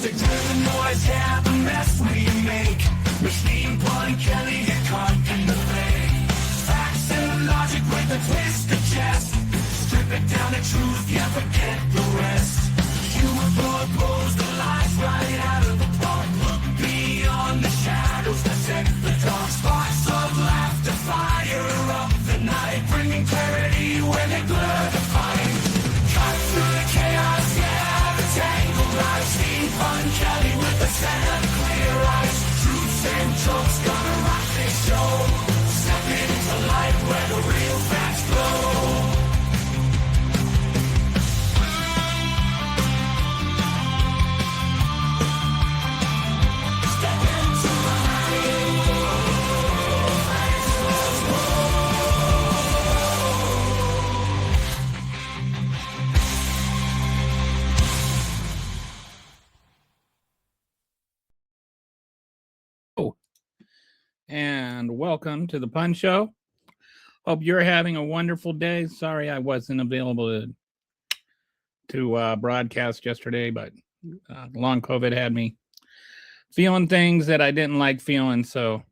Plastic driven noise, yeah, the mess we make. Machine Pun Kelly get caught in the fake. Facts and logic with a twist of chest. Strip it down to truth, yeah, forget the rest. Humor blows the lies right out of the park. Look beyond the shadows that set the dark. Sparks of laughter fire up the night, bringing clarity when they blur the fight. Cut through the chaos, yeah, the tangled lies. Machine Pun Kelly with a set of clear eyes. Truths and jokes gonna rock this show. Step into light where the real facts glow. And welcome to the Pun Show. Hope you're having a wonderful day. Sorry I wasn't available to broadcast yesterday, but long COVID had me feeling things that I didn't like feeling, so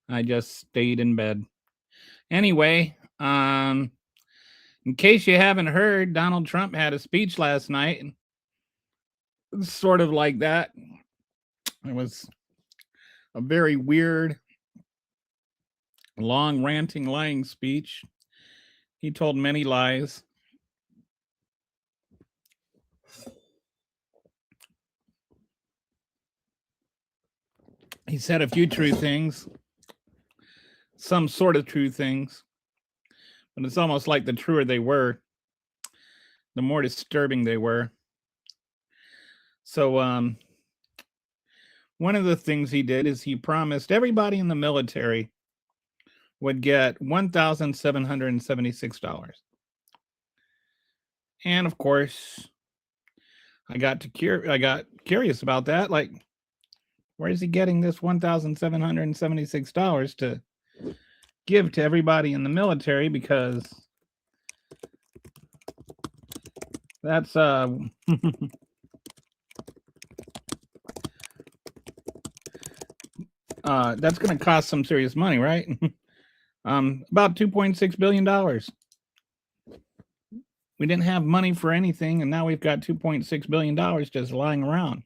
I just stayed in bed. Anyway, in case you haven't heard, Donald Trump had a speech last night. Sort of like that. It was a very weird, long, ranting, lying speech. He told many lies. He said a few true things, some sort of true things, but it's almost like the truer they were, the more disturbing they were. So, one of the things he did is he promised everybody in the military would get $1,776. And of course, I got curious about that. Like, where is he getting this $1,776 to give to everybody in the military? Because that's that's going to cost some serious money, right? About $2.6 billion. We didn't have money for anything, and now we've got $2.6 billion just lying around.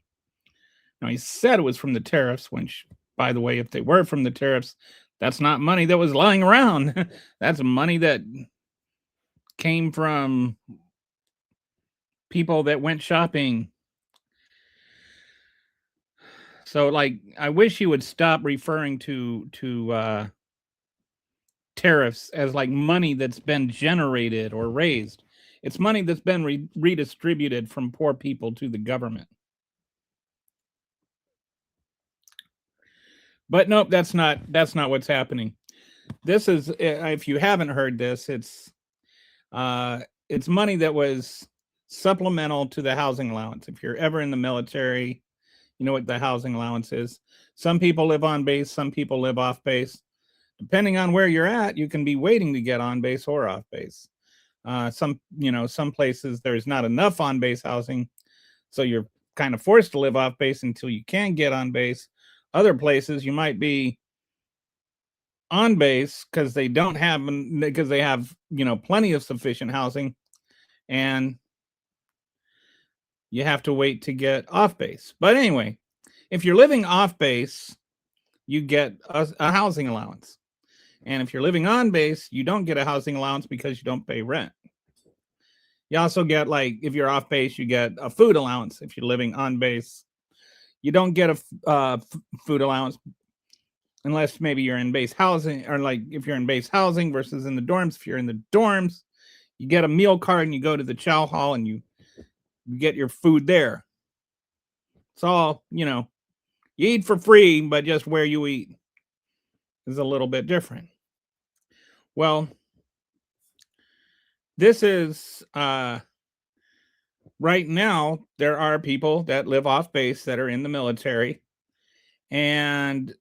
Now, he said it was from the tariffs, which, by the way, if they were from the tariffs, that's not money that was lying around. That's money that came from people that went shopping. So, like, I wish he would stop referring to tariffs as like money that's been generated or raised. It's money that's been redistributed from poor people to the government. But nope, that's not what's happening. This is, if you haven't heard this, it's money that was supplemental to the housing allowance. If you're ever in the military, you know what the housing allowance is. Some people live on base, some people live off base. Depending on where you're at, you can be waiting to get on base or off base. Some places there's not enough on base housing, so you're kind of forced to live off base until you can get on base. Other places you might be on base because they have plenty of sufficient housing, and you have to wait to get off base. But anyway, if you're living off base, you get a housing allowance. And if you're living on base, you don't get a housing allowance because you don't pay rent. You also get, like, if you're off base, you get a food allowance. If you're living on base, you don't get a food allowance unless maybe you're in base housing, or like if you're in base housing versus in the dorms. If you're in the dorms, you get a meal card and you go to the chow hall and you get your food there. It's all, you eat for free, but just where you eat is a little bit different. Well, this is right now, there are people that live off base that are in the military, and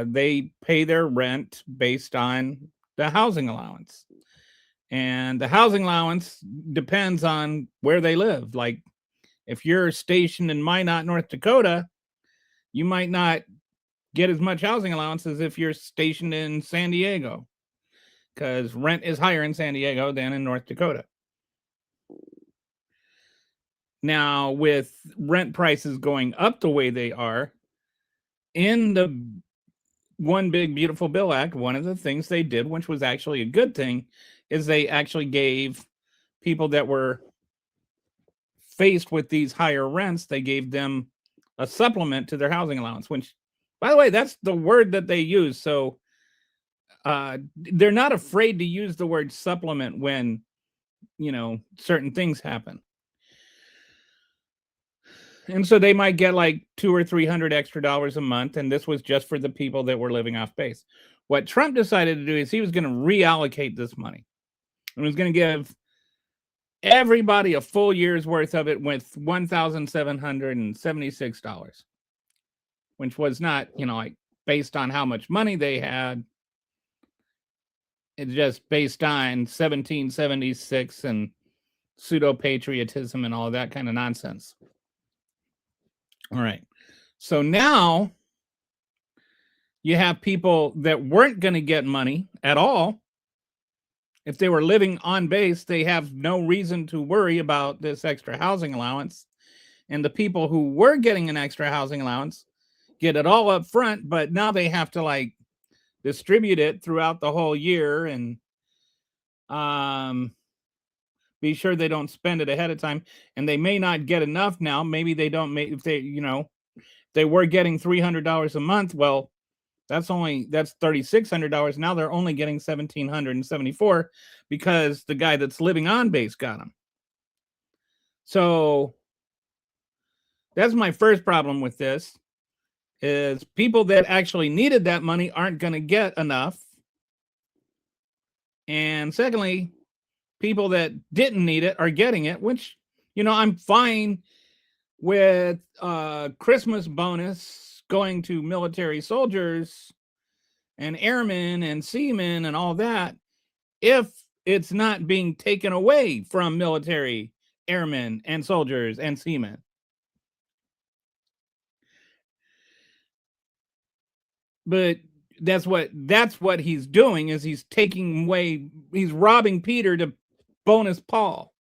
they pay their rent based on the housing allowance. And the housing allowance depends on where they live. Like, If you're stationed in Minot, North Dakota, you might not get as much housing allowance as if you're stationed in San Diego, because rent is higher in San Diego than in North Dakota. Now, with rent prices going up the way they are, in the One Big Beautiful Bill Act, one of the things they did, which was actually a good thing, is they actually gave people that were faced with these higher rents, they gave them a supplement to their housing allowance, which, by the way, that's the word that they use. So they're not afraid to use the word supplement when, certain things happen. And so they might get like $200 or $300 extra a month. And this was just for the people that were living off base. What Trump decided to do is he was going to reallocate this money and was going to give everybody a full year's worth of it with $1,776, which was not, like based on how much money they had. It's just based on 1776 and pseudo patriotism and all that kind of nonsense. All right. So now you have people that weren't going to get money at all. If they were living on base, they have no reason to worry about this extra housing allowance. And the people who were getting an extra housing allowance get it all up front, but now they have to like distribute it throughout the whole year and be sure they don't spend it ahead of time. And they may not get enough now. Maybe they don't make, if they, they were getting $300 a month. Well, that's $3,600. Now they're only getting $1,774 because the guy that's living on base got them. So that's my first problem with this, is people that actually needed that money aren't going to get enough. And secondly, people that didn't need it are getting it, which, I'm fine with Christmas bonus going to military soldiers and airmen and seamen and all that, if it's not being taken away from military airmen and soldiers and seamen. But that's what he's doing, is he's taking away, he's robbing Peter to bonus Paul.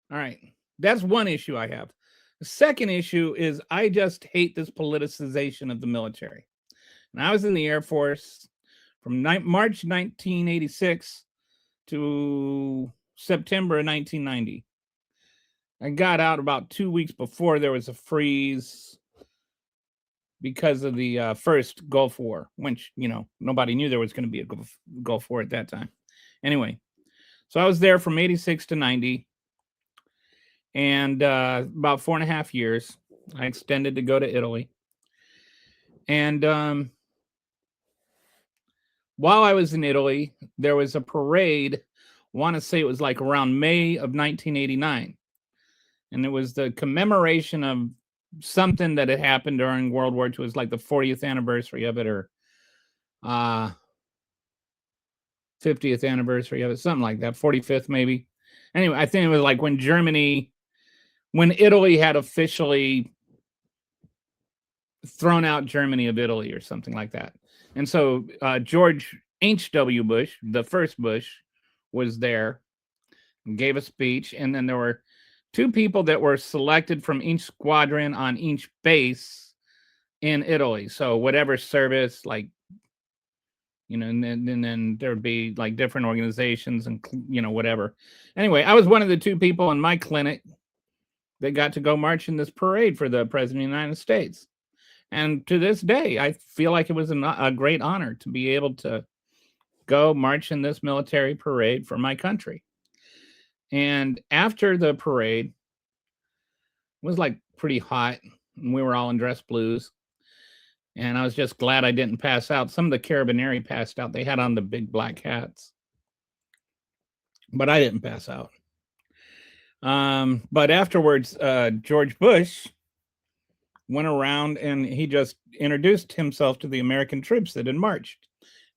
All right. That's one issue I have. The second issue is I just hate this politicization of the military. And I was in the Air Force from March 1986 to September of 1990. I got out about 2 weeks before there was a freeze because of the first Gulf War, which, nobody knew there was going to be a Gulf War at that time. Anyway, so I was there from 86 to 90. And about 4.5 years, I extended to go to Italy. And while I was in Italy, there was a parade. I want to say it was like around May of 1989. And it was the commemoration of something that had happened during World War II. It was like the 40th anniversary of it, or 50th anniversary of it, something like that, 45th maybe. Anyway, I think it was like when Italy had officially thrown out Germany of Italy or something like that. And so George H.W. Bush, the first Bush, was there and gave a speech. And then there were 2 people that were selected from each squadron on each base in Italy. So whatever service, like, and then there'd be like different organizations and, whatever. Anyway, I was one of the 2 people in my clinic that got to go march in this parade for the President of the United States. And to this day, I feel like it was a great honor to be able to go march in this military parade for my country. And after the parade, it was like pretty hot, and we were all in dress blues. And I was just glad I didn't pass out. Some of the Carabinieri passed out. They had on the big black hats. But I didn't pass out. But afterwards, George Bush went around and he just introduced himself to the American troops that had marched.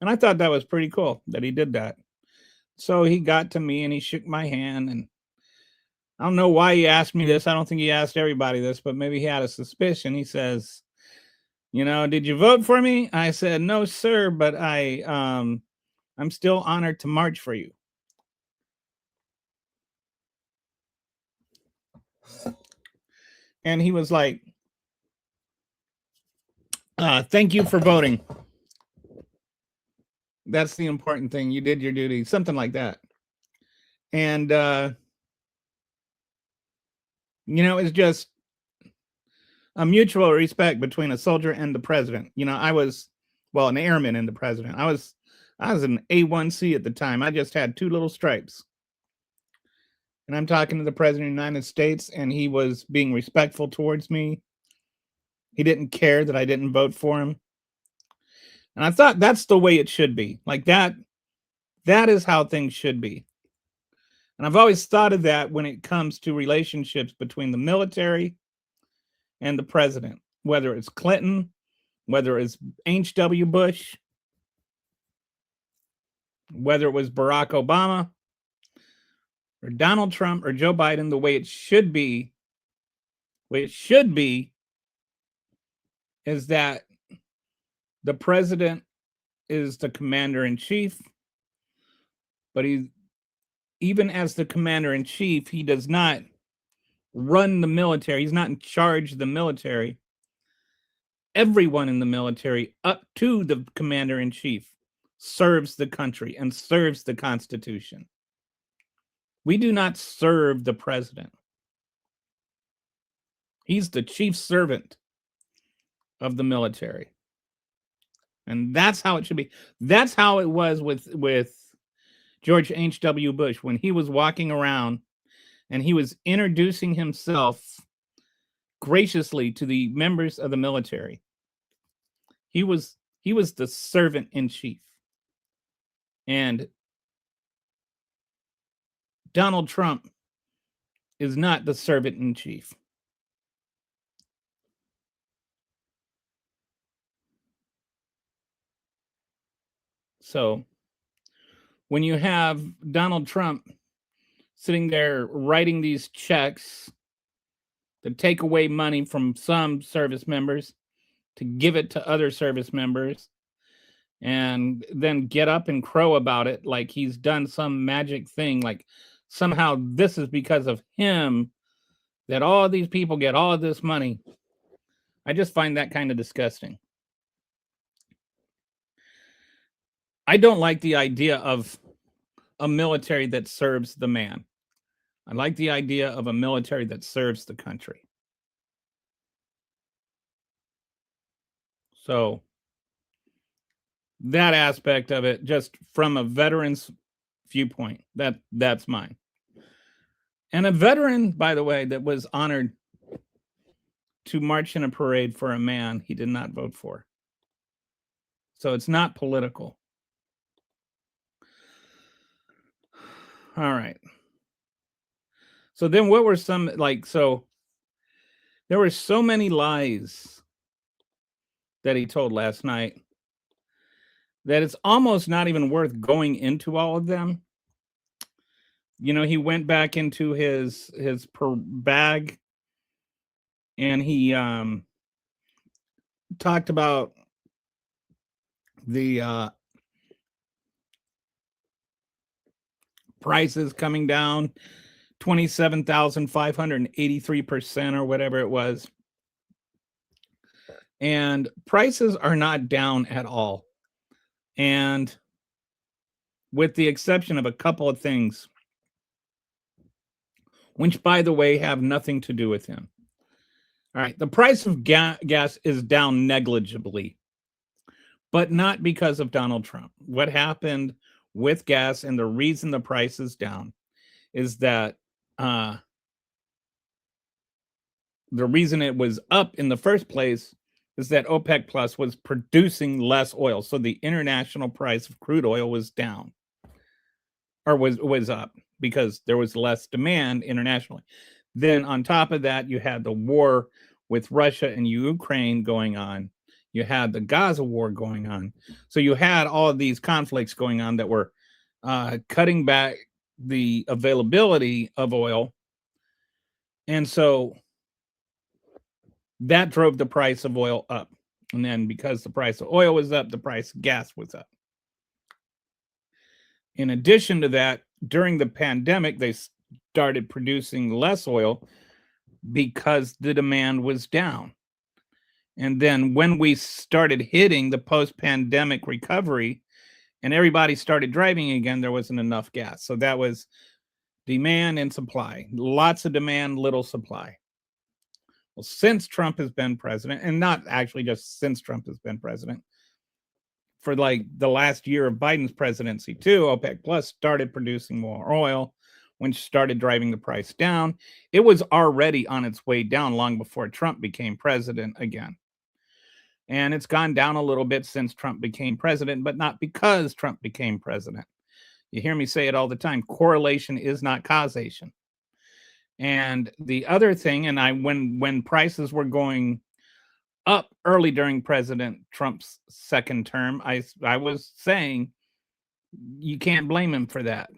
And I thought that was pretty cool that he did that. So he got to me and he shook my hand, and I don't know why he asked me this. I don't think he asked everybody this, but maybe he had a suspicion. He says, did you vote for me? I said, no, sir, but I'm still honored to march for you. And he was like, thank you for voting. That's the important thing. You did your duty, something like that. And, it's just a mutual respect between a soldier and the president. I was, an airman and the president. I was an A1C at the time. I just had 2 little stripes. And I'm talking to the president of the United States, and he was being respectful towards me. He didn't care that I didn't vote for him. And I thought that's the way it should be. Like that is how things should be. And I've always thought of that when it comes to relationships between the military and the president, whether it's Clinton, whether it's H.W. Bush, whether it was Barack Obama or Donald Trump or Joe Biden, the way it should be is that the president is the commander in chief, but even as the commander in chief, he does not run the military. He's not in charge of the military. Everyone in the military, up to the commander in chief, serves the country and serves the Constitution. We do not serve the president. He's the chief servant of the military. And that's how it should be. That's how it was with George H.W. Bush when he was walking around and he was introducing himself graciously to the members of the military. He was the servant in chief. And Donald Trump is not the servant in chief. So when you have Donald Trump sitting there writing these checks to take away money from some service members to give it to other service members and then get up and crow about it like he's done some magic thing, like somehow this is because of him that all these people get all of this money. I just find that kind of disgusting. I don't like the idea of a military that serves the man. I like the idea of a military that serves the country. So that aspect of it, just from a veteran's viewpoint, that's mine. And a veteran, by the way, that was honored to march in a parade for a man he did not vote for. So it's not political. All right. So then what were some, so there were so many lies that he told last night that it's almost not even worth going into all of them. He went back into his bag and he talked about the prices coming down 27,583% or whatever it was. And prices are not down at all. And with the exception of a couple of things, which, by the way, have nothing to do with him. All right, the price of gas is down negligibly, but not because of Donald Trump. What happened with gas and the reason the price is down is that the reason it was up in the first place is that OPEC Plus was producing less oil. So the international price of crude oil was down or was up because there was less demand internationally. Then on top of that, you had the war with Russia and Ukraine going on. You had the Gaza war going on. So you had all of these conflicts going on that were cutting back the availability of oil And so that drove the price of oil up. And then because the price of oil was up, the price of gas was up. In addition to that, during the pandemic, they started producing less oil because the demand was down. And then when we started hitting the post-pandemic recovery and everybody started driving again, there wasn't enough gas. So that was demand and supply. Lots of demand, little supply. Well, since Trump has been president, and not actually just since Trump has been president, for like the last year of Biden's presidency too, OPEC Plus started producing more oil, which started driving the price down. It was already on its way down long before Trump became president again. And it's gone down a little bit since Trump became president, but not because Trump became president. You hear me say it all the time. Correlation is not causation. And the other thing, and when prices were going up early during President Trump's second term, I was saying you can't blame him for that.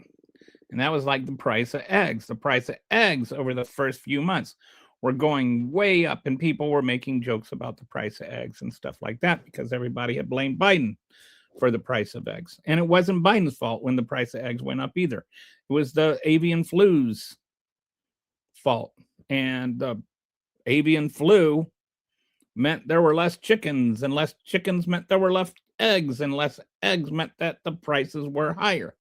And that was like the price of eggs. The price of eggs over the first few months were going way up, and people were making jokes about the price of eggs and stuff like that because everybody had blamed Biden for the price of eggs. And it wasn't Biden's fault when the price of eggs went up either. It was the avian flu's fault. And the avian flu meant there were less chickens, and less chickens meant there were less eggs, and less eggs meant that the prices were higher.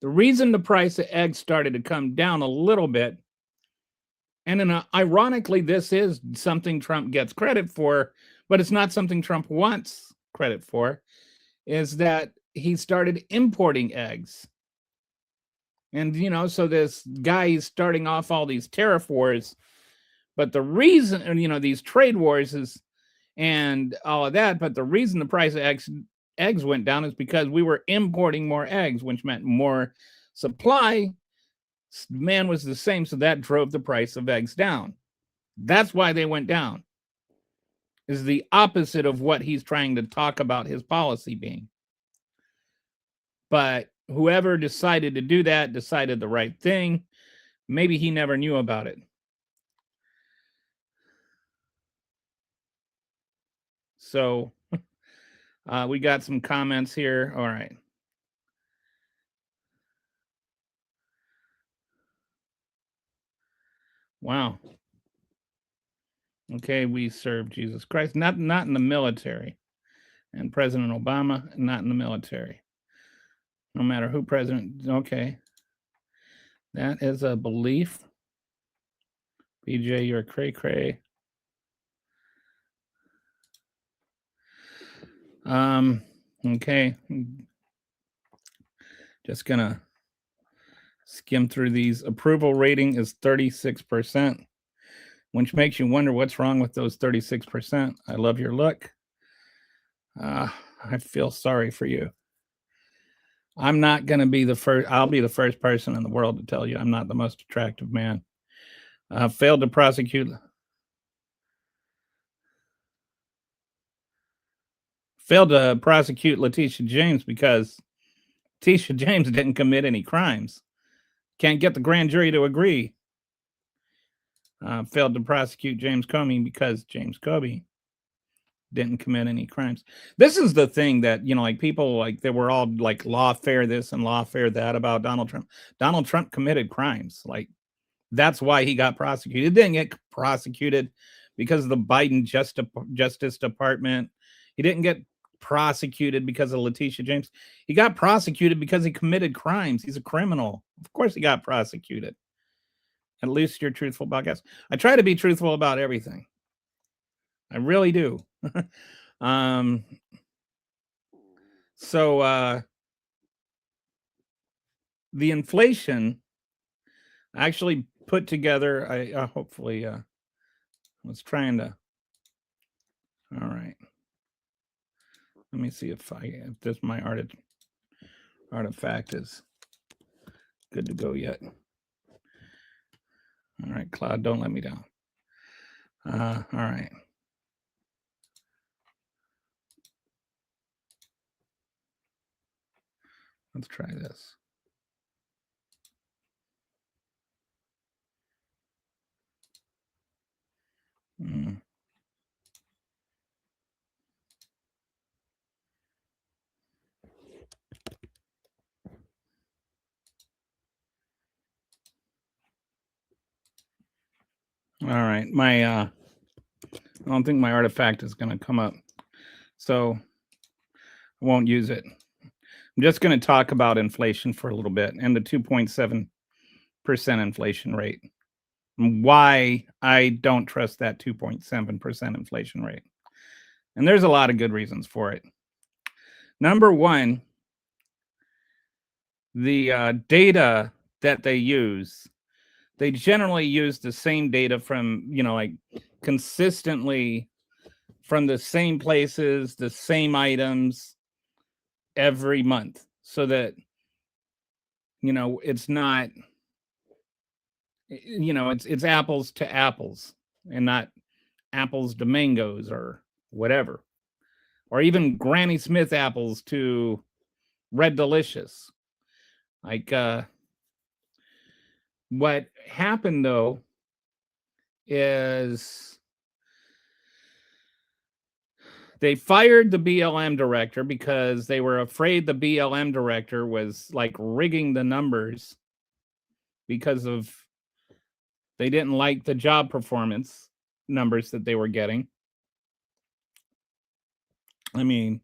The reason the price of eggs started to come down a little bit, and ironically, this is something Trump gets credit for, but it's not something Trump wants credit for, is that he started importing eggs. And, so this guy is starting off all these tariff wars, but the reason, these trade wars is, and all of that, but the reason the price of eggs went down is because we were importing more eggs, which meant more supply. Demand was the same, so that drove the price of eggs down. That's why they went down. Is the opposite of what he's trying to talk about his policy being. But whoever decided to do that decided the right thing. Maybe he never knew about it. So we got some comments here. All right. Wow. Okay, we serve Jesus Christ. Not in the military. And President Obama, not in the military. No matter who president. Okay. That is a belief. BJ, you're cray cray. Okay. Just gonna skim through these. Approval rating is 36%, which makes you wonder what's wrong with those 36%. I love your look. I feel sorry for you. I'm not going to be the first. I'll be the first person in the world to tell you I'm not the most attractive man. Failed to prosecute Letitia James because Letitia James didn't commit any crimes. Can't get the grand jury to agree. Failed to prosecute James Comey because James Comey didn't commit any crimes. This is the thing that, like people like they were all like lawfare this and lawfare that about Donald Trump. Donald Trump committed crimes. Like that's why he got prosecuted. He didn't get prosecuted because of the Biden Justice Department. He didn't get prosecuted because of Letitia James. He got prosecuted because he committed crimes. He's a criminal. Of course he got prosecuted. At least you're truthful about gas. I try to be truthful about everything. I really do. So the inflation actually put together, I hopefully was trying to, all right. Let me see if this my artifact is good to go yet. All right, Cloud, don't let me down. All right. Let's try this. All right. I don't think my artifact is going to come up, so I won't use it. I'm just going to talk about inflation for a little bit and the 2.7% inflation rate. And why I don't trust that 2.7% inflation rate. And there's a lot of good reasons for it. Number one, the data that they use, they generally use the same data from, like consistently from the same places, the same items every month, so that, it's not, it's apples to apples and not apples to mangoes or whatever, or even Granny Smith apples to Red Delicious. Like, what happened though is they fired the BLM director because they were afraid the BLM director was like rigging the numbers because of they didn't like the job performance numbers that they were getting. I mean,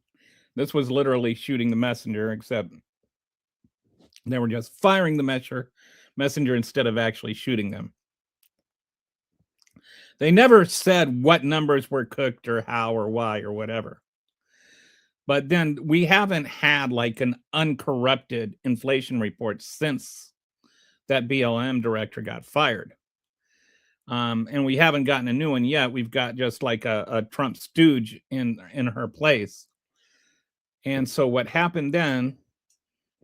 this was literally shooting the messenger, except they were just firing the messenger instead of actually shooting them. They never said what numbers were cooked or how or why or whatever. But then we haven't had like an uncorrupted inflation report since that BLM director got fired. And we haven't gotten a new one yet. We've got just like a Trump stooge in her place. And so what happened then,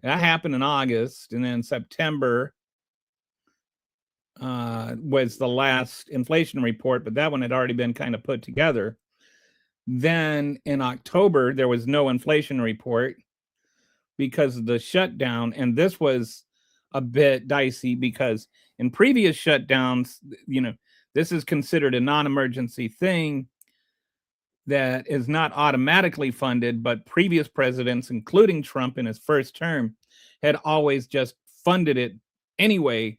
that happened in August, and then September was the last inflation report, but that one had already been kind of put together. Then in October, there was no inflation report because of the shutdown. And this was a bit dicey because in previous shutdowns, this is considered a non-emergency thing that is not automatically funded, but previous presidents, including Trump in his first term, had always just funded it anyway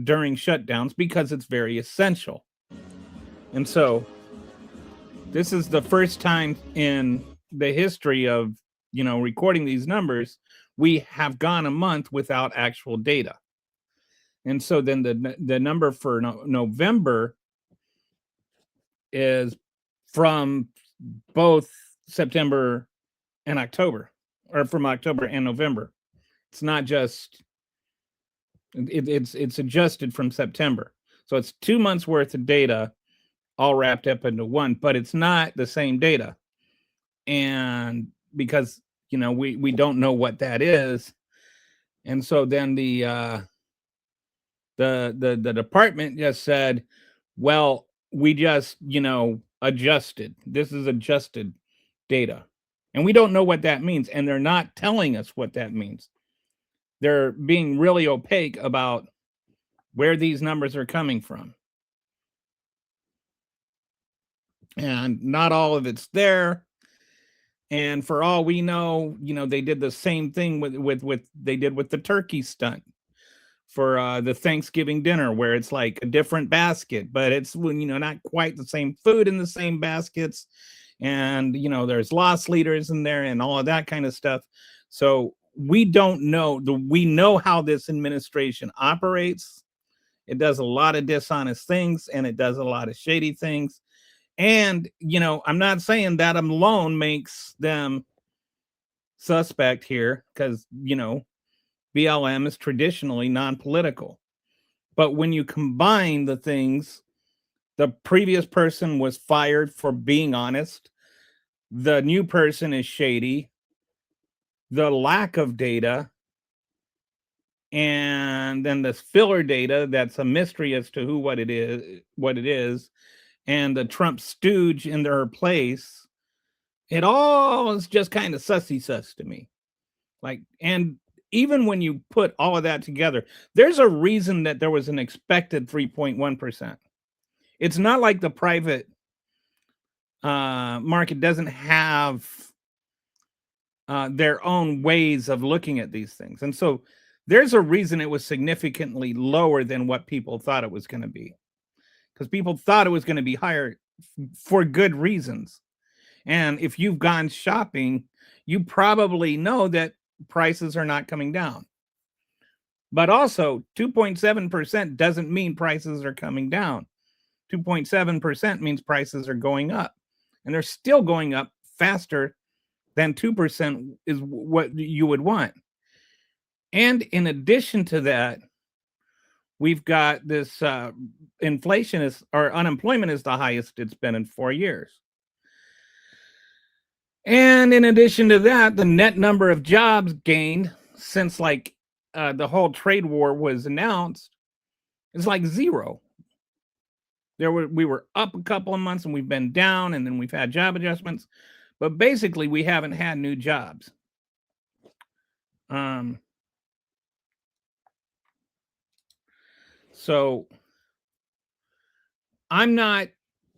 during shutdowns because it's very essential. And so this is the first time in the history of, recording these numbers, we have gone a month without actual data. And so then the number for November is from both September and October, or from October and November. It's not just, it's adjusted from September. So it's 2 months worth of data all wrapped up into one, but it's not the same data. And because, we don't know what that is. And so then the department just said, well, we just, adjusted. This is adjusted data. And we don't know what that means. And they're not telling us what that means. They're being really opaque about where these numbers are coming from. And not all of it's there. And for all we know, they did the same thing with they did with the turkey stunt for the Thanksgiving dinner, where it's like a different basket, but it's not quite the same food in the same baskets. And there's loss leaders in there and all of that kind of stuff. So we don't know. We know how this administration operates. It does a lot of dishonest things, and it does a lot of shady things. And, I'm not saying that alone makes them suspect here, because, BLM is traditionally non-political. But when you combine the things, the previous person was fired for being honest. The new person is shady. The lack of data. And then this filler data that's a mystery as to what it is. And the Trump stooge in their place, it all is just kind of sussy sus to me. Like, and even when you put all of that together, there's a reason that there was an expected 3.1%. It's not like the private market doesn't have their own ways of looking at these things. And so there's a reason it was significantly lower than what people thought it was going to be. because people thought it was going to be higher for good reasons. And if you've gone shopping, you probably know that prices are not coming down. But also, 2.7% doesn't mean prices are coming down. 2.7% means prices are going up. And they're still going up faster than 2% is what you would want. And in addition to that, we've got this inflation is, or unemployment is the highest it's been in 4 years. And in addition to that, the net number of jobs gained since like the whole trade war was announced is like zero. We were up a couple of months and we've been down, and then we've had job adjustments, but basically we haven't had new jobs. So I'm not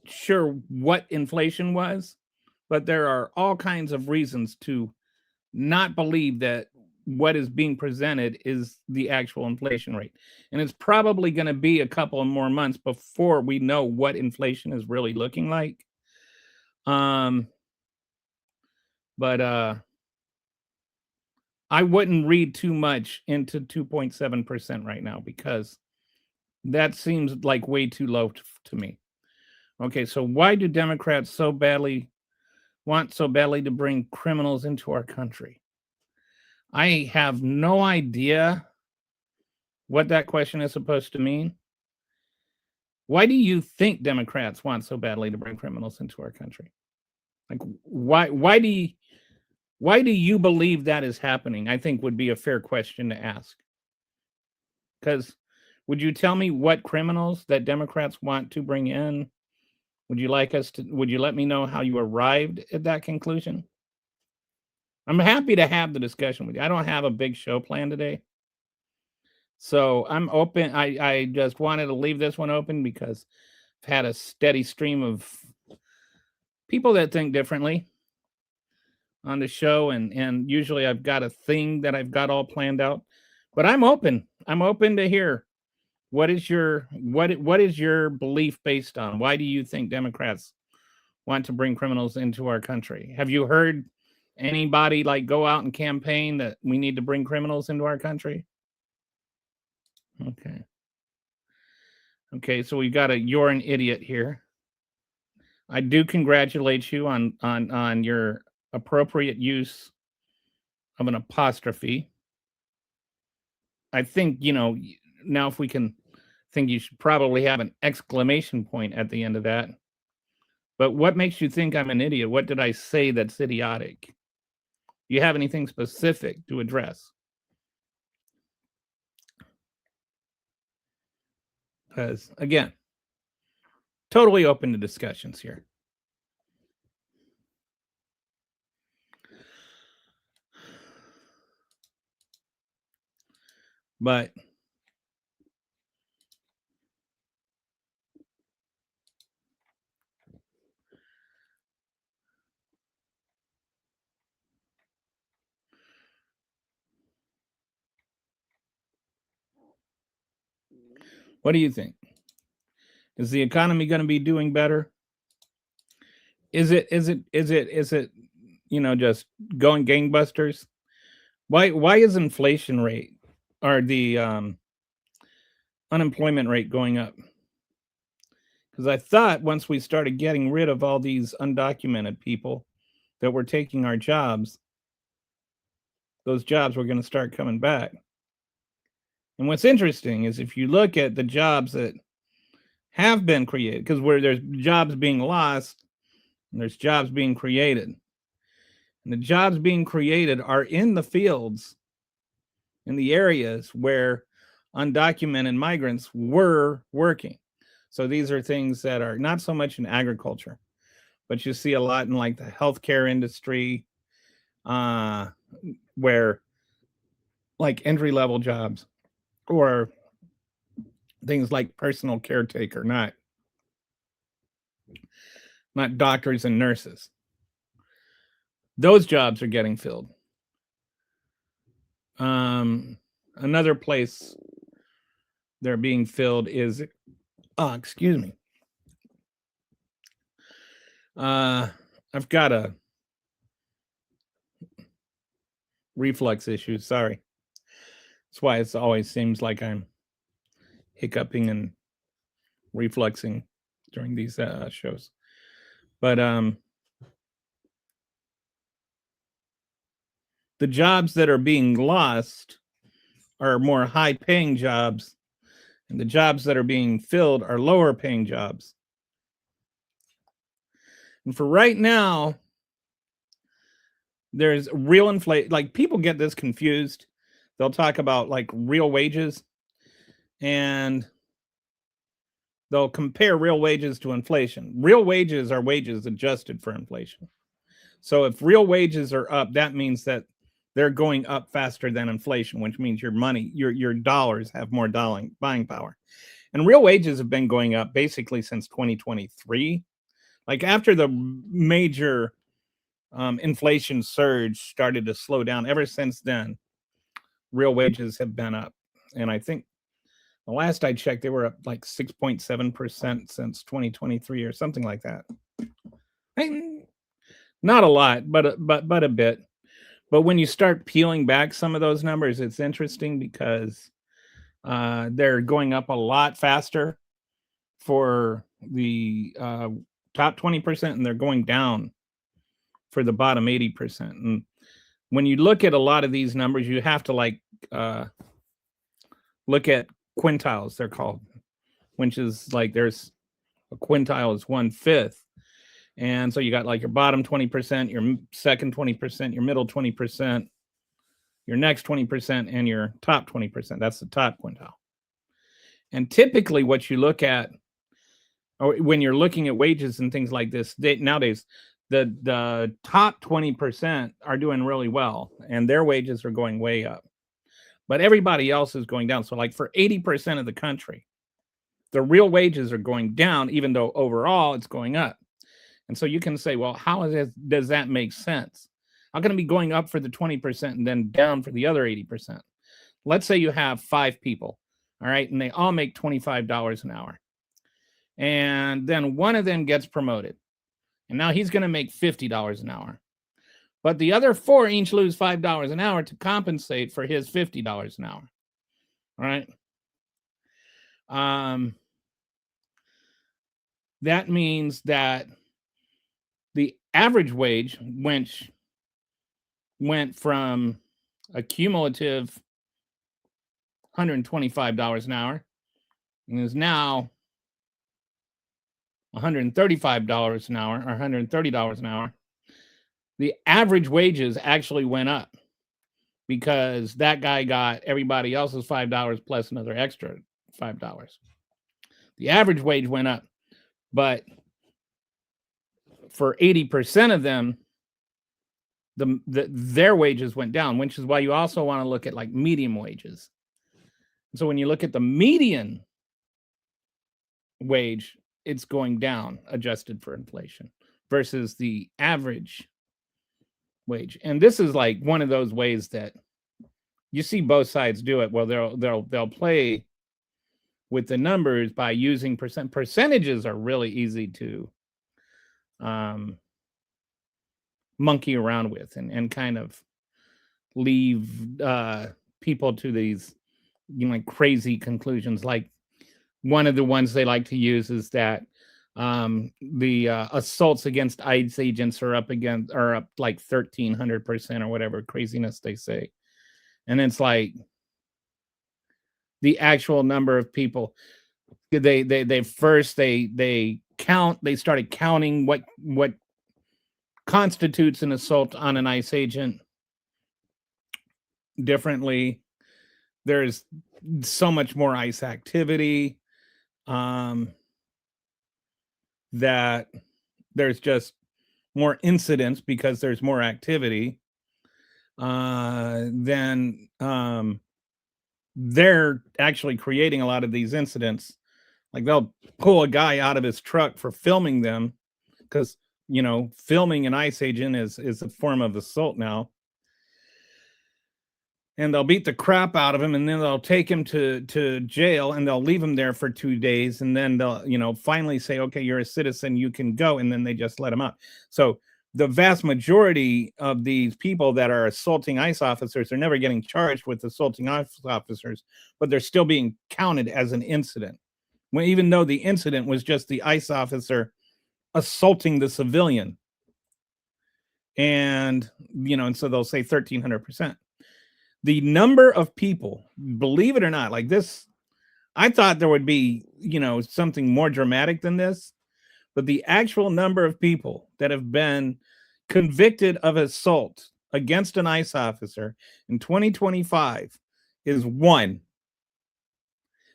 sure what inflation was, but there are all kinds of reasons to not believe that what is being presented is the actual inflation rate. And it's probably going to be a couple of more months before we know what inflation is really looking like. But I wouldn't read too much into 2.7% right now, because that seems like way too low to me. Okay, so why do Democrats want so badly to bring criminals into our country? I have no idea what that question is supposed to mean. Why do you think Democrats want so badly to bring criminals into our country? Like, why do you believe that is happening? I think would be a fair question to ask. Because would you tell me what criminals that Democrats want to bring in? Would you let me know how you arrived at that conclusion? I'm happy to have the discussion with you. I don't have a big show plan today, so I'm open. I just wanted to leave this one open because I've had a steady stream of people that think differently on the show, and usually I've got a thing that I've got all planned out. But I'm open. I'm open to hear what is your belief based on? Why do you think Democrats want to bring criminals into our country? Have you heard anybody like go out and campaign that we need to bring criminals into our country? Okay, so we got you're an idiot here. I do congratulate you on your appropriate use of an apostrophe. I think, now if we can think, you should probably have an exclamation point at the end of that. But what makes you think I'm an idiot? What did I say that's idiotic? Do you have anything specific to address? Because, again, totally open to discussions here. But what do you think? Is the economy going to be doing better? Is it just going gangbusters? Why is inflation rate or the unemployment rate going up? Because I thought once we started getting rid of all these undocumented people that were taking our jobs, those jobs were going to start coming back. And what's interesting is if you look at the jobs that have been created, because where there's jobs being lost and there's jobs being created, and the jobs being created are in the fields, in the areas where undocumented migrants were working. So these are things that are not so much in agriculture, but you see a lot in like the healthcare industry, where like entry-level jobs, or things like personal caretaker, not doctors and nurses. Those jobs are getting filled. Another place they're being filled is, excuse me, I've got a reflux issue. Sorry. That's why it always seems like I'm hiccuping and refluxing during these shows. But the jobs that are being lost are more high paying jobs, and the jobs that are being filled are lower paying jobs. And for right now, there's real inflation. Like, people get this confused. They'll talk about like real wages, and they'll compare real wages to inflation. Real wages are wages adjusted for inflation. So if real wages are up, that means that they're going up faster than inflation, which means your money, your dollars have more buying power. And real wages have been going up basically since 2023. Like, after the major inflation surge started to slow down, ever since then, real wages have been up. And I think the last I checked, they were up like 6.7% since 2023 or something like that. Not a lot, but a bit. But when you start peeling back some of those numbers, it's interesting because they're going up a lot faster for the top 20%, and they're going down for the bottom 80%. And when you look at a lot of these numbers, you have to like look at quintiles, they're called, which is like, there's a quintile is 1/5. And so you got like your bottom 20%, your second 20%, your middle 20%, your next 20%, and your top 20%. That's the top quintile. And typically what you look at, or when you're looking at wages and things like this, nowadays, the top 20% are doing really well, and their wages are going way up. But everybody else is going down. So like for 80% of the country, the real wages are going down, even though overall it's going up. And so you can say, well, how does that make sense? How can it be going up for the 20% and then down for the other 80%? Let's say you have 5 people, all right, and they all make $25 an hour. And then one of them gets promoted, and now he's going to make $50 an hour. But the other 4 each lose $5 an hour to compensate for his $50 an hour. All right. That means that the average wage went from a cumulative $125 an hour and is now $135 an hour, or $130 an hour. The average wages actually went up because that guy got everybody else's $5 plus another extra $5. The average wage went up, but for 80% of them, their wages went down, which is why you also want to look at like median wages. So when you look at the median wage, it's going down, adjusted for inflation, versus the average wage. And this is like one of those ways that you see both sides do it. Well, they'll play with the numbers by using percentages. Are really easy to monkey around with and kind of leave people to these, like, crazy conclusions. Like, one of the ones they like to use is that the assaults against ICE agents are up like 1,300% or whatever craziness they say. And it's like the actual number of people, they started counting what constitutes an assault on an ICE agent differently. There's so much more ICE activity that there's just more incidents because there's more activity. Then they're actually creating a lot of these incidents. Like, they'll pull a guy out of his truck for filming them, because filming an ICE agent is a form of assault now. and they'll beat the crap out of him, and then they'll take him to jail, and they'll leave him there for 2 days, and then they'll finally say, okay, you're a citizen, you can go, and then they just let him out. So the vast majority of these people that are assaulting ICE officers are never getting charged with assaulting ICE officers, but they're still being counted as an incident, even though the incident was just the ICE officer assaulting the civilian. And and so they'll say 1,300%. The number of people, believe it or not, like this, I thought there would be, something more dramatic than this, but the actual number of people that have been convicted of assault against an ICE officer in 2025 is 1.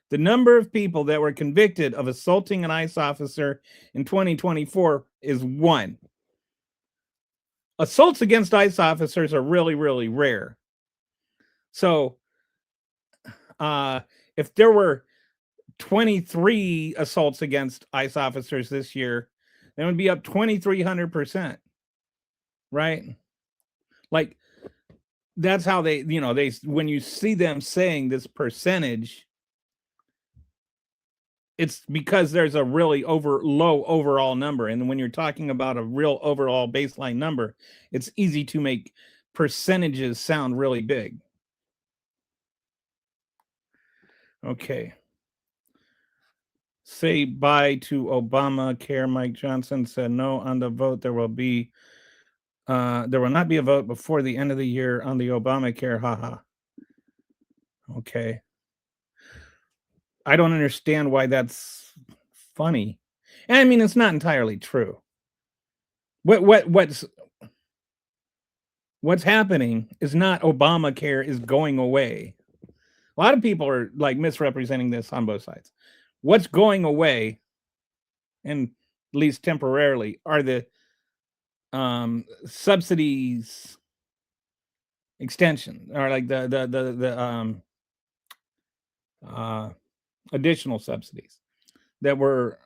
The number of people that were convicted of assaulting an ICE officer in 2024 is 1. Assaults against ICE officers are really, really rare. So if there were 23 assaults against ICE officers this year, that would be up 2,300%, right? Like, that's how they when you see them saying this percentage, it's because there's a really low overall number. And when you're talking about a real overall baseline number, it's easy to make percentages sound really big. Okay. Say bye to Obamacare. Mike Johnson said no on the vote. There will not be a vote before the end of the year on the Obamacare. Haha. Okay. I don't understand why that's funny. And I mean, it's not entirely true. What's happening is not Obamacare is going away. A lot of people are like misrepresenting this on both sides. What's going away, and at least temporarily, are the subsidies extension, or like the additional subsidies that were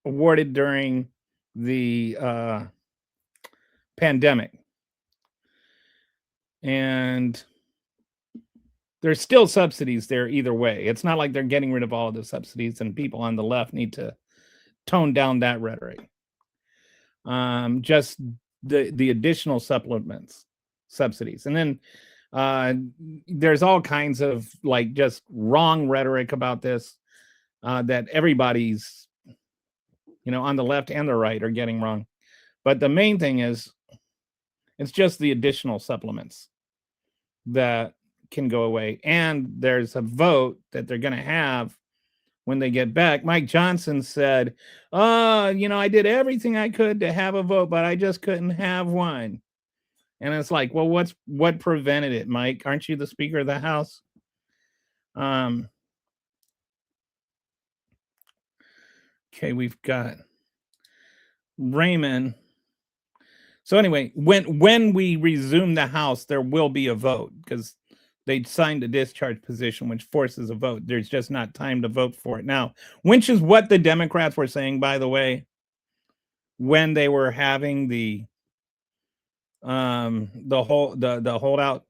awarded during the pandemic. And there's still subsidies there either way. It's not like they're getting rid of all of the subsidies, and people on the left need to tone down that rhetoric. Just the additional subsidies. And then there's all kinds of like just wrong rhetoric about this that everybody's, on the left and the right are getting wrong. But the main thing is, it's just the additional supplements that can go away. And there's a vote that they're going to have when they get back. Mike Johnson said, I did everything I could to have a vote, but I just couldn't have one. And it's like, well, what prevented it, Mike? Aren't you the Speaker of the House? Okay, we've got Raymond. So anyway, when we resume the House, there will be a vote because they signed a discharge position, which forces a vote. There's just not time to vote for it now, which is what the Democrats were saying, by the way, when they were having the holdout.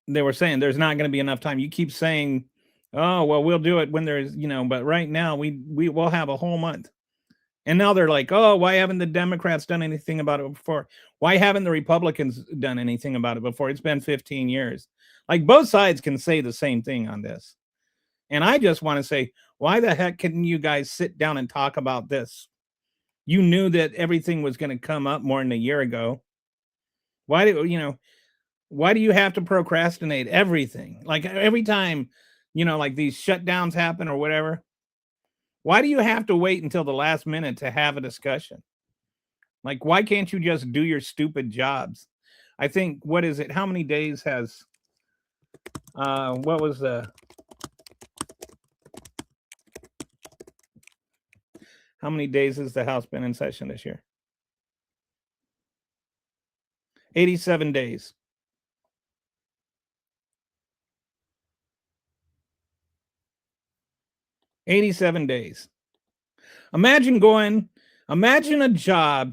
They were saying there's not going to be enough time. You keep saying, oh, well, we'll do it when there's, but right now we will have a whole month. And now they're like, oh, why haven't the Democrats done anything about it before? Why haven't the Republicans done anything about it before? It's been 15 years. Like, both sides can say the same thing on this. And I just want to say, why the heck couldn't you guys sit down and talk about this? You knew that everything was going to come up more than a year ago. Why do you have to procrastinate everything? Like, every time, like these shutdowns happen or whatever, why do you have to wait until the last minute to have a discussion? Like, why can't you just do your stupid jobs? I think, what is it? How many days has, how many days has the House been in session this year? 87 days. $87 days. Imagine a job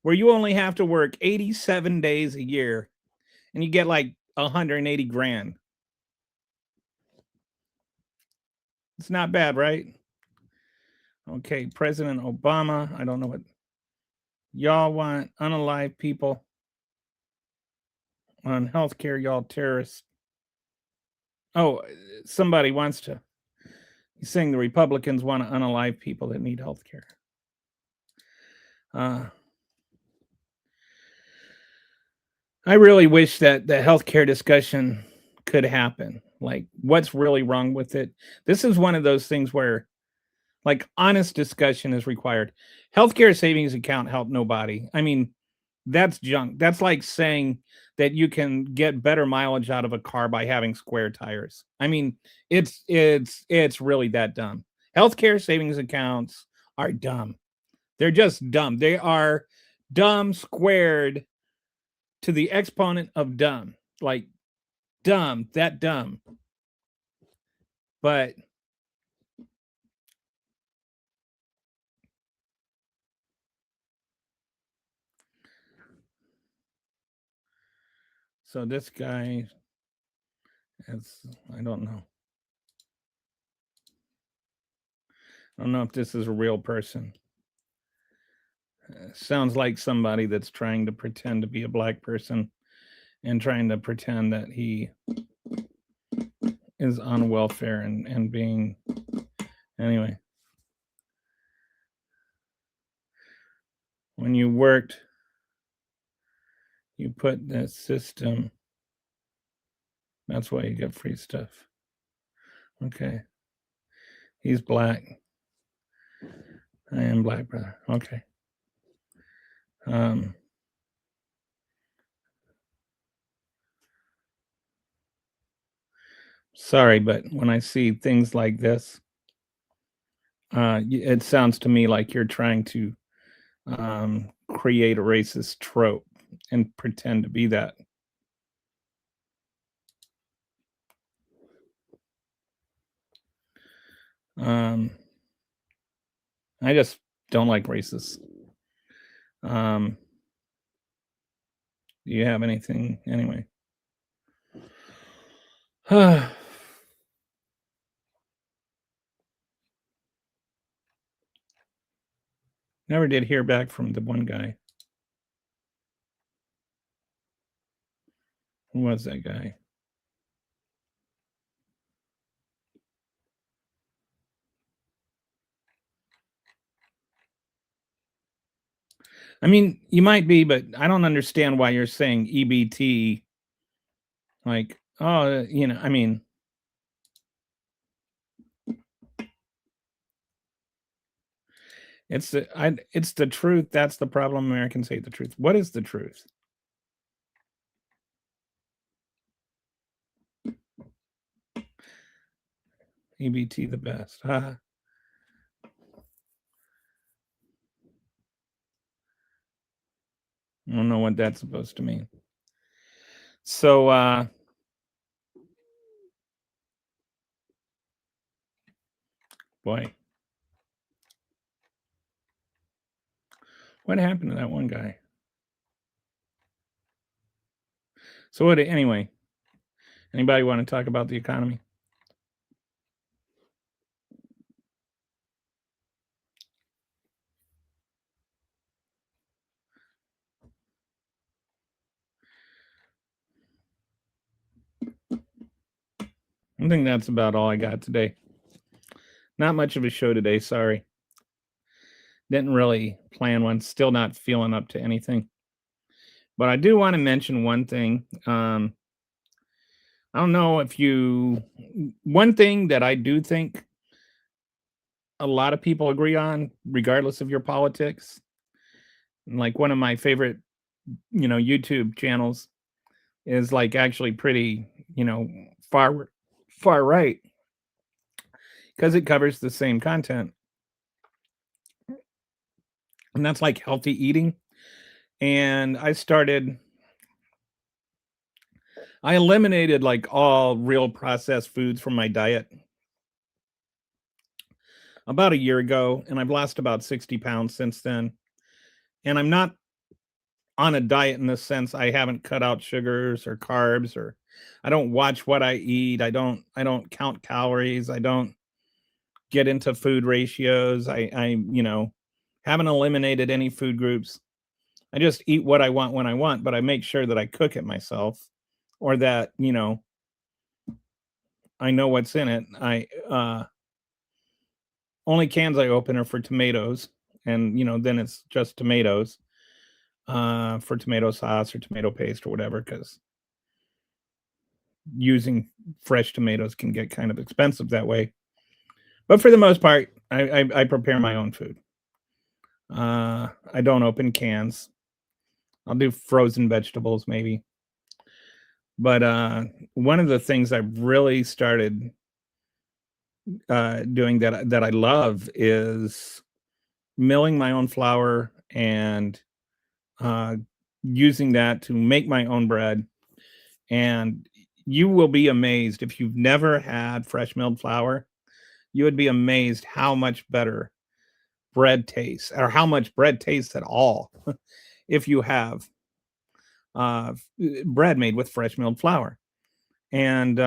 where you only have to work 87 days a year and you get like 180 grand. It's not bad, right? Okay, President Obama. I don't know what y'all want. Unalive people on healthcare, y'all terrorists. Oh, somebody wants to. He's saying the Republicans want to unalive people that need healthcare. I really wish that the healthcare discussion could happen. Like, what's really wrong with it? This is one of those things where, like, honest discussion is required. Healthcare savings account help nobody. I mean, that's junk. That's like saying that you can get better mileage out of a car by having square tires. I mean, it's really that dumb. Healthcare savings accounts are dumb. They're just dumb. They are dumb squared to the exponent of dumb. Like dumb, that dumb. But so this guy I don't know. I don't know if this is a real person. Sounds like somebody that's trying to pretend to be a black person and trying to pretend that he is on welfare and being anyway. When you worked, you put that system. That's why you get free stuff. Okay. He's black. I am black, brother. Okay. Sorry, but when I see things like this, it sounds to me like you're trying to create a racist trope and pretend to be that. I just don't like racists. Do you have anything anyway? Never did hear back from the one guy. Who was that guy? I mean, you might be, but I don't understand why you're saying EBT. Like, oh, you know, I mean, it's the truth. That's the problem. Americans hate the truth. What is the truth? EBT the best. I don't know what that's supposed to mean. So boy. What happened to that one guy? So what anyway? Anybody want to talk about the economy? I think that's about all I got today. Not much of a show today, sorry. Didn't really plan one, still not feeling up to anything. But I do want to mention one thing. I don't know if one thing that I do think a lot of people agree on, regardless of your politics, like one of my favorite, YouTube channels is like actually pretty, far right, because it covers the same content. And that's like healthy eating. And I eliminated like all real processed foods from my diet about a year ago, and I've lost about 60 pounds since then. And I'm not on a diet in the sense I haven't cut out sugars or carbs, or I don't watch what I eat. I don't count calories. I don't get into food ratios. I haven't eliminated any food groups. I just eat what I want when I want, but I make sure that I cook it myself, or that, I know what's in it. I Only cans I open are for tomatoes, and then it's just tomatoes for tomato sauce or tomato paste or whatever, because using fresh tomatoes can get kind of expensive that way. But for the most part, I prepare my own food. I don't open cans. I'll do frozen vegetables maybe. But one of the things I've really started doing that I love is milling my own flour and uh, using that to make my own bread. And you will be amazed if you've never had fresh milled flour. You would be amazed how much better bread tastes, or how much bread tastes at all, if you have bread made with fresh milled flour. And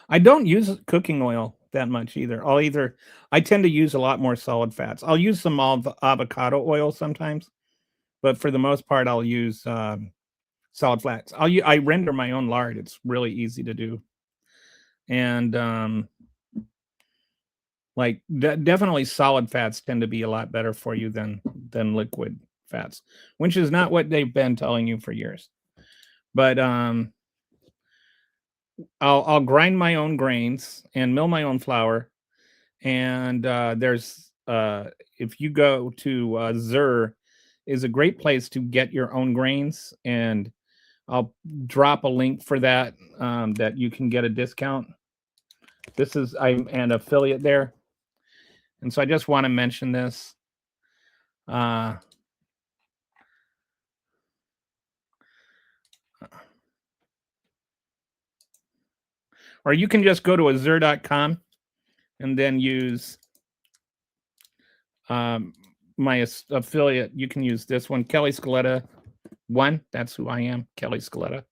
I don't use cooking oil that much either. I tend to use a lot more solid fats. I'll use some avocado oil sometimes, but for the most part, I'll use solid fats. I render my own lard. It's really easy to do, and definitely solid fats tend to be a lot better for you than liquid fats, which is not what they've been telling you for years. But I'll grind my own grains and mill my own flour. And there's if you go to Zur, is a great place to get your own grains, and I'll drop a link for that, that you can get a discount. I'm an affiliate there, and so I just want to mention this. Or you can just go to azur.com and then use my affiliate. You can use this one, Kelly Scaletta 1. That's who I am, Kelly Scaletta.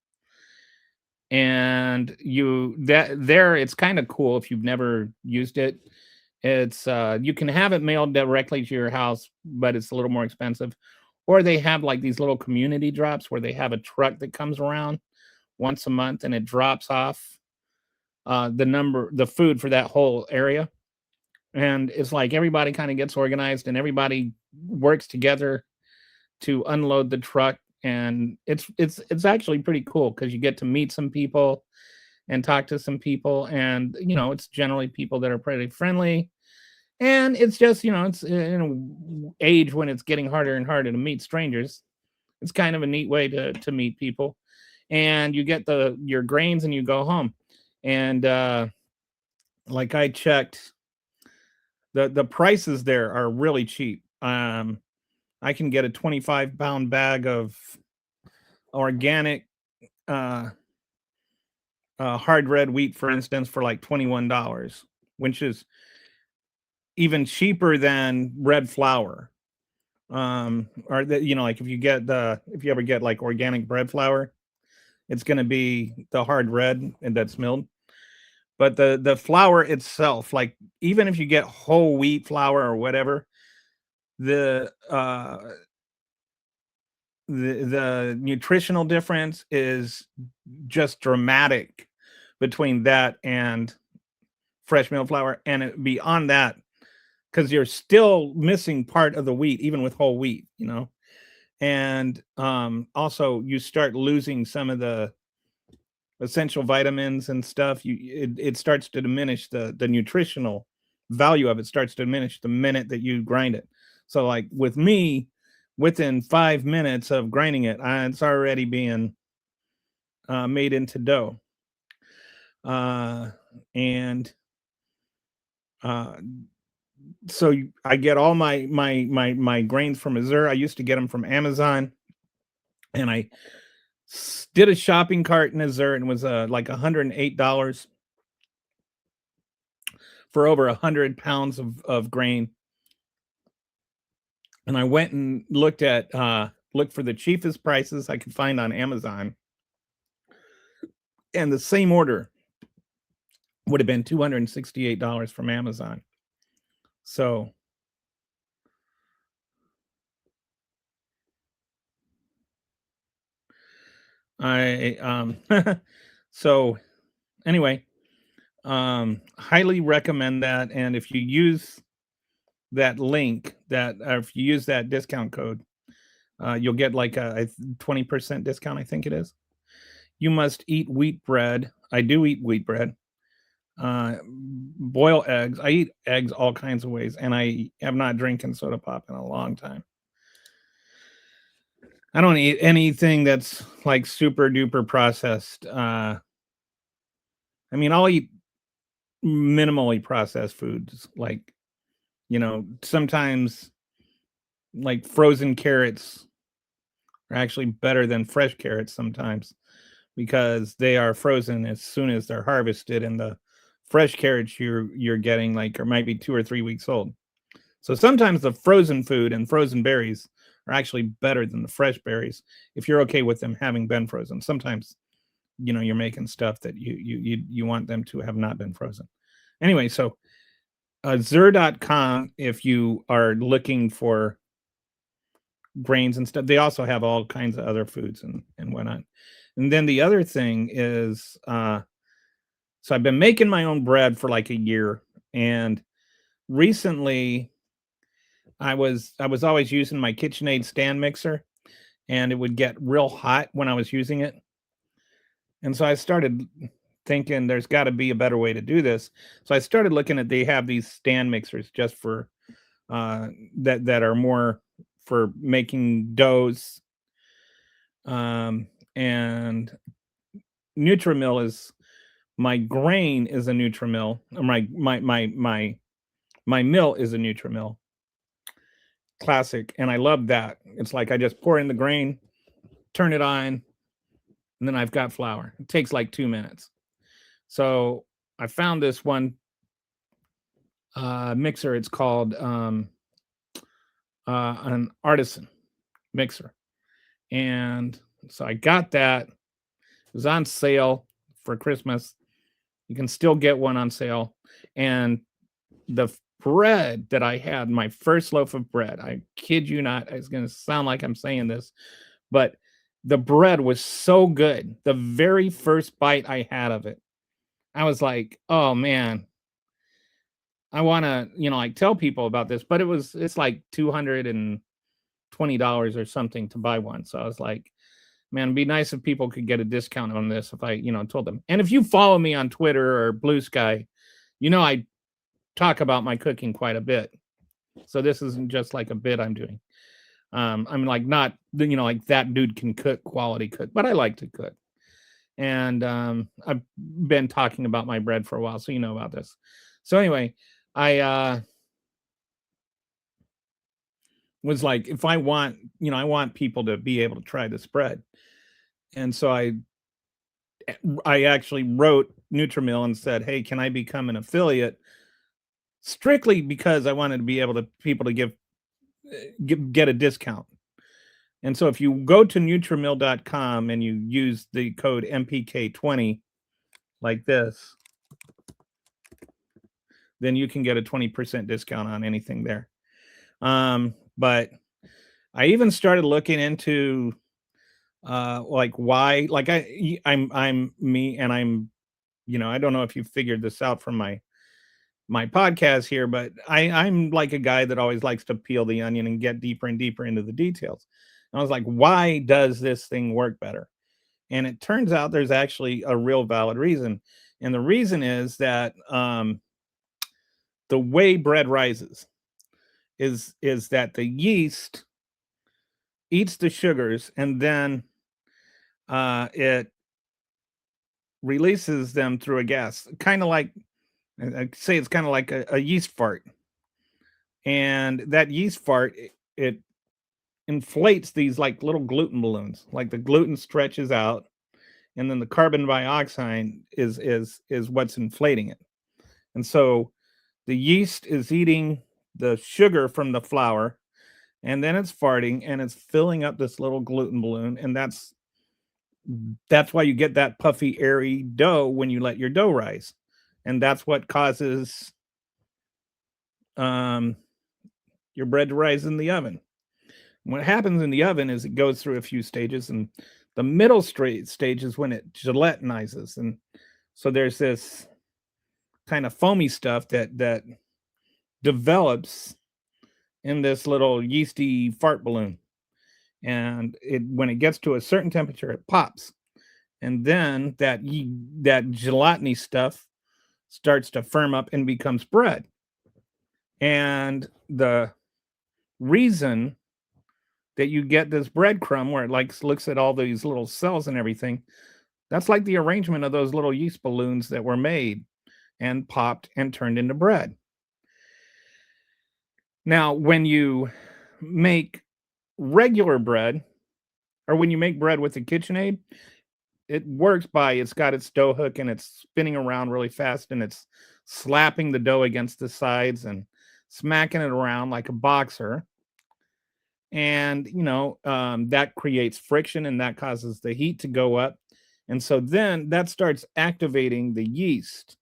And it's kind of cool if you've never used it. It's you can have it mailed directly to your house, but it's a little more expensive. Or they have like these little community drops where they have a truck that comes around once a month and it drops off the food for that whole area. And it's like everybody kind of gets organized and everybody works together to unload the truck. And it's actually pretty cool because you get to meet some people and talk to some people, and it's generally people that are pretty friendly. And it's just it's in an age when it's getting harder and harder to meet strangers. It's kind of a neat way to meet people, and you get your grains and you go home. And like I checked, the prices there are really cheap. I can get a 25-pound bag of organic hard red wheat, for instance, for like $21, which is even cheaper than red flour. Or like if you ever get like organic bread flour, it's going to be the hard red and that's milled. But the flour itself, like even if you get whole wheat flour or whatever, the nutritional difference is just dramatic between that and fresh milled flour. And beyond that, because you're still missing part of the wheat, even with whole wheat, and also you start losing some of the essential vitamins and stuff. It starts to diminish the nutritional value of it starts to diminish the minute that you grind it. So like with me, within 5 minutes of grinding it, it's already being made into dough. And so I get all my grains from Azur. I used to get them from Amazon, and I did a shopping cart in Azur, and it was like $108 for over 100 pounds of grain. and I went and looked for the cheapest prices I could find on Amazon, and the same order would have been $268 from Amazon. So I so anyway, highly recommend that. And if you use that link, that or if you use that discount code, you'll get like a 20% discount, I think it is. You must eat wheat bread. I do eat wheat bread. Boil eggs. I eat eggs all kinds of ways, and I have not drinking soda pop in a long time. I don't eat anything that's like super duper processed. I mean, I'll eat minimally processed foods, like, sometimes like frozen carrots are actually better than fresh carrots sometimes because they are frozen as soon as they're harvested, and the fresh carrots you're getting like or might be 2 or 3 weeks old. So sometimes the frozen food and frozen berries are actually better than the fresh berries if you're okay with them having been frozen. Sometimes, you're making stuff that you want them to have not been frozen. Anyway, so Zur.com, if you are looking for grains and stuff, they also have all kinds of other foods and whatnot. And then the other thing is, so I've been making my own bread for like a year, and recently I was always using my KitchenAid stand mixer, and it would get real hot when I was using it. And so I started thinking there's got to be a better way to do this. So I started looking at, they have these stand mixers just for that are more for making doughs. And Nutrimil is my grain is a Nutrimil. Or my mill is a Nutrimil classic, and I love that. It's like I just pour in the grain, turn it on, and then I've got flour. It takes like 2 minutes. So I found this one mixer. It's called an Artisan mixer, and so I got that. It was on sale for Christmas. You can still get one on sale, and the bread that I had, my first loaf of bread, I kid you not, it's going to sound like I'm saying this, but the bread was so good. The very first bite I had of it, I was like, oh man, I want to, like tell people about this, but it's like $220 or something to buy one. So I was like, man, it'd be nice if people could get a discount on this if I, told them. And if you follow me on Twitter or Blue Sky, I talk about my cooking quite a bit. So this isn't just like a bit I'm doing. I'm like not, like that dude can cook quality cook, but I like to cook. And I've been talking about my bread for a while, so you know about this. So anyway, I was like, if I want, I want people to be able to try this bread. And so I actually wrote Nutrimil and said, hey, can I become an affiliate? Strictly because I wanted to be able to people to get a discount. And so if you go to Nutrimil.com and you use the code MPK20 like this, then you can get a 20% discount on anything there. But I even started looking into like why, like I'm me, and I'm, I don't know if you figured this out from my podcast here, but I'm like a guy that always likes to peel the onion and get deeper and deeper into the details. And I was like, why does this thing work better? And it turns out there's actually a real valid reason. And the reason is that the way bread rises is that the yeast eats the sugars, and then it releases them through a gas, kind of like, I'd say it's kind of like a yeast fart. And that yeast fart, it inflates these like little gluten balloons. Like the gluten stretches out, and then the carbon dioxide is what's inflating it. And so the yeast is eating the sugar from the flour, and then it's farting and it's filling up this little gluten balloon, and that's why you get that puffy, airy dough when you let your dough rise, and that's what causes um, your bread to rise in the oven. What happens in the oven is it goes through a few stages, and the middle straight stage is when it gelatinizes, and so there's this kind of foamy stuff that develops in this little yeasty fart balloon, and when it gets to a certain temperature, it pops, and then that gelatiny stuff starts to firm up and becomes bread. And the reason that you get this breadcrumb where it like looks at all these little cells and everything, that's like the arrangement of those little yeast balloons that were made and popped and turned into bread. Now, when you make regular bread, or when you make bread with the KitchenAid, it works by it's got its dough hook and it's spinning around really fast and it's slapping the dough against the sides and smacking it around like a boxer. And that creates friction and that causes the heat to go up, and so then that starts activating the yeast,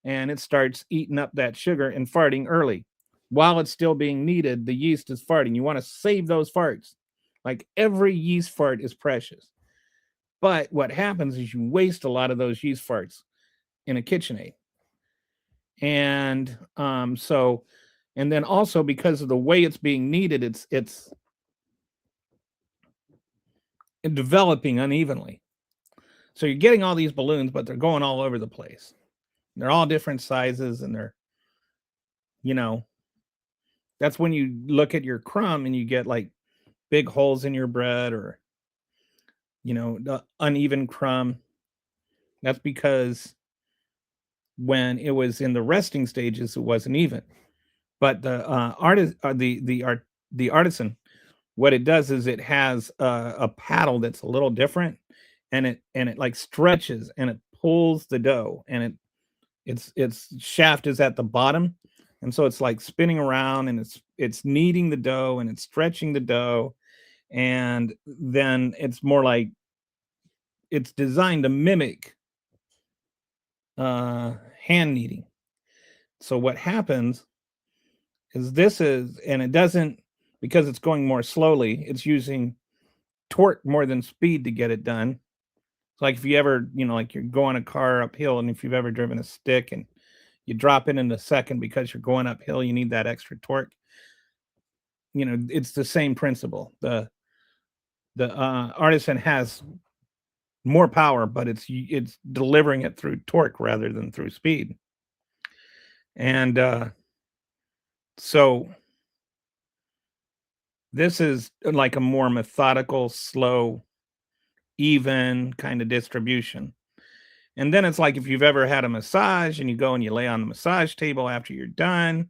and it starts eating up that sugar and farting early while it's still being kneaded. The yeast is farting. You want to save those farts. Like, every yeast fart is precious, but what happens is you waste a lot of those yeast farts in a KitchenAid. And and then also, because of the way it's being kneaded, it's developing unevenly. So you're getting all these balloons, but they're going all over the place. They're all different sizes, and you know, that's when you look at your crumb and you get like big holes in your bread, or the uneven crumb. That's because when it was in the resting stages, it wasn't even. But the artisan, what it does is it has a paddle that's a little different, and it like stretches and it pulls the dough, and its shaft is at the bottom, and so it's like spinning around, and it's kneading the dough and it's stretching the dough, and then it's more like it's designed to mimic hand kneading. So what happens is and it doesn't, because it's going more slowly, it's using torque more than speed to get it done. It's like if you ever, like you're going a car uphill, and if you've ever driven a stick and you drop it in a second because you're going uphill, you need that extra torque. It's the same principle. The artisan has more power, but it's delivering it through torque rather than through speed. And so this is like a more methodical, slow, even kind of distribution. And then it's like if you've ever had a massage and you go and you lay on the massage table after you're done.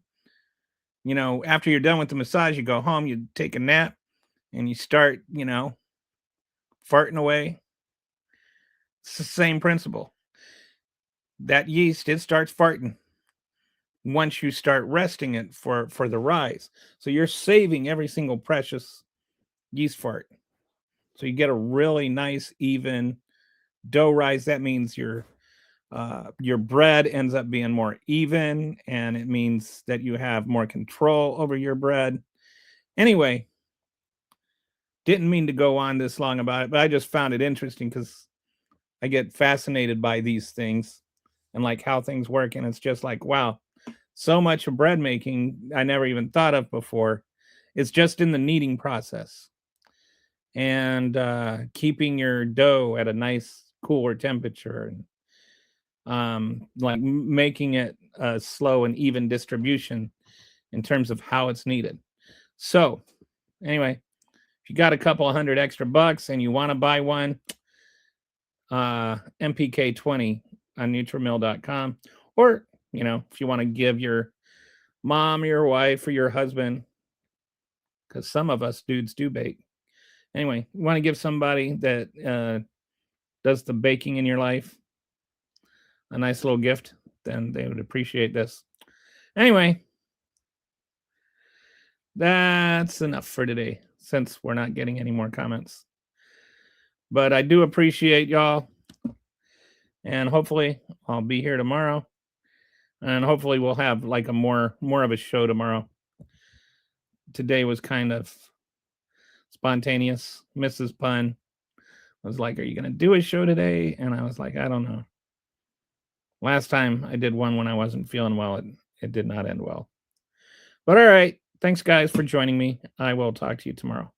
After you're done with the massage, you go home, you take a nap, and you start, farting away. It's the same principle. That yeast, it starts farting once you start resting it for the rise. So you're saving every single precious yeast fart. So you get a really nice, even dough rise. That means your bread ends up being more even, and it means that you have more control over your bread. Anyway, didn't mean to go on this long about it, but I just found it interesting because I get fascinated by these things and like how things work. And it's just like, wow, so much of bread making I never even thought of before. It's just in the kneading process and keeping your dough at a nice cooler temperature, and like making it a slow and even distribution in terms of how it's kneaded. So anyway, if you got a couple of $100 extra and you want to buy one, MPK20 on NutriMill.com, or if you want to give your mom, your wife, or your husband, because some of us dudes do bake. Anyway, you want to give somebody that does the baking in your life a nice little gift, then they would appreciate this. Anyway, that's enough for today since we're not getting any more comments. But I do appreciate y'all. And hopefully I'll be here tomorrow. And hopefully we'll have like a more of a show tomorrow. Today was kind of spontaneous. Mrs. Pun was like, "Are you going to do a show today?" And I was like, "I don't know." Last time I did one when I wasn't feeling well, it did not end well. But all right. Thanks, guys, for joining me. I will talk to you tomorrow.